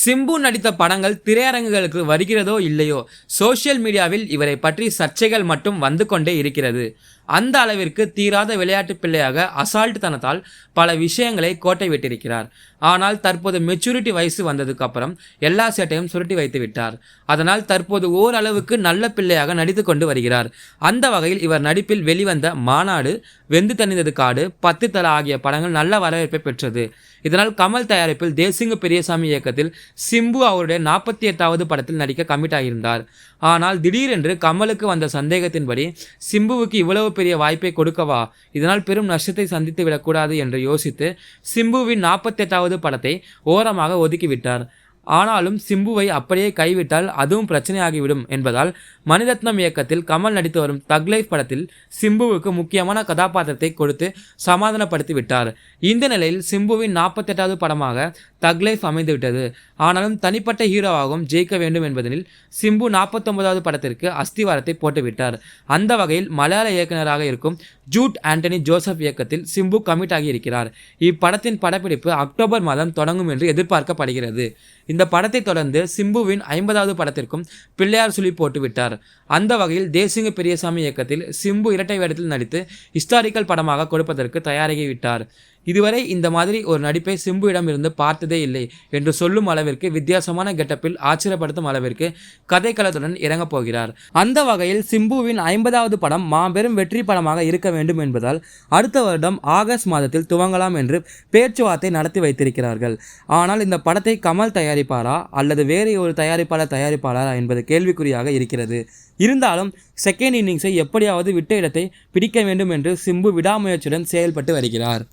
சிம்பு நடித்த படங்கள் திரையரங்குகளுக்கு வருகிறதோ இல்லையோ, சோசியல் மீடியாவில் இவரை பற்றி சர்ச்சைகள் மட்டும் வந்து கொண்டே இருக்கிறது. அந்த அளவிற்கு தீராத விளையாட்டு பிள்ளையாக அசால்ட் தனத்தால் பல விஷயங்களை கோட்டை விட்டிருக்கிறார். ஆனால் தற்போது மெச்சூரிட்டி வயசு வந்ததுக்கு அப்புறம் எல்லா சேட்டையும் சுருட்டி வைத்து விட்டார். அதனால் தற்போது ஓரளவுக்கு நல்ல பிள்ளையாக நடித்து கொண்டு வருகிறார். அந்த வகையில் இவர் நடிப்பில் வெளிவந்த மாநாடு, வெந்து தணிந்தது காடு, 10 தல ஆகிய படங்கள் நல்ல வரவேற்பை பெற்றது. இதனால் கமல் தயாரிப்பில் தேசிங்கு பெரியசாமி இயக்கத்தில் சிம்பு அவருடைய 48வது படத்தில் நடிக்க கமிட் ஆகியிருந்தார். ஆனால் திடீரென்று கமலுக்கு வந்த சந்தேகத்தின்படி சிம்புவுக்கு இவ்வளவு பெரிய வாய்ப்பை கொடுக்கவா, இதனால் பெரும் நஷ்டத்தை சந்தித்து விடக்கூடாது என்று யோசித்து சிம்புவின் 48வது படத்தை ஓரமாக ஒதுக்கிவிட்டார். ஆனாலும் சிம்புவை அப்படியே கைவிட்டால் அதுவும் பிரச்சனையாகிவிடும் என்பதால் மணிரத்னம் இயக்கத்தில் கமல் நடித்து வரும் தக் லைஃப் படத்தில் சிம்புவுக்கு முக்கியமான கதாபாத்திரத்தை கொடுத்து சமாதானப்படுத்தி விட்டார். இந்த நிலையில் சிம்புவின் 48வது படமாக தக் லைஃப் அமைந்துவிட்டது. ஆனாலும் தனிப்பட்ட ஹீரோவாகவும் ஜெயிக்க வேண்டும் என்பதனில் சிம்பு 49வது படத்திற்கு அஸ்திவாரத்தை போட்டுவிட்டார். அந்த வகையில் மலையாள இயக்குநராக இருக்கும் ஜூட் ஆண்டனி ஜோசப் இயக்கத்தில் சிம்பு கமிட் ஆகியிருக்கிறார். இப்படத்தின் படப்பிடிப்பு அக்டோபர் மாதம் தொடங்கும் என்று எதிர்பார்க்கப்படுகிறது. இந்த படத்தை தொடர்ந்து சிம்புவின் 50வது படத்திற்கும் பிள்ளையார் சுழி போட்டுவிட்டார். அந்த வகையில் தேசிங்கு பெரியசாமி இயக்கத்தில் சிம்பு இரட்டை வேடத்தில் நடித்து ஹிஸ்டாரிக்கல் படமாக கொடுப்பதற்கு தயாராகிவிட்டார். இதுவரை இந்த மாதிரி ஒரு நடிப்பை சிம்புவிடம் இருந்து பார்த்ததே இல்லை என்று சொல்லும் அளவிற்கு வித்தியாசமான கெட்டப்பில் ஆச்சரியப்படுத்தும் அளவிற்கு கதைக்களத்துடன் இறங்கப் போகிறார். அந்த வகையில் சிம்புவின் 50வது படம் மாபெரும் வெற்றி படமாக இருக்க வேண்டும் என்பதால் அடுத்த வருடம் ஆகஸ்ட் மாதத்தில் துவங்கலாம் என்று பேச்சுவார்த்தை நடத்தி வைத்திருக்கிறார்கள். ஆனால் இந்த படத்தை கமல் தயாரிப்பாரா அல்லது வேறு ஒரு தயாரிப்பாளரா என்பது கேள்விக்குறியாக இருக்கிறது. இருந்தாலும் செகண்ட் இன்னிங்ஸை எப்படியாவது விட்ட இடத்தை பிடிக்க வேண்டும் என்று சிம்பு விடாமுயற்சியுடன் செயல்பட்டு வருகிறார்.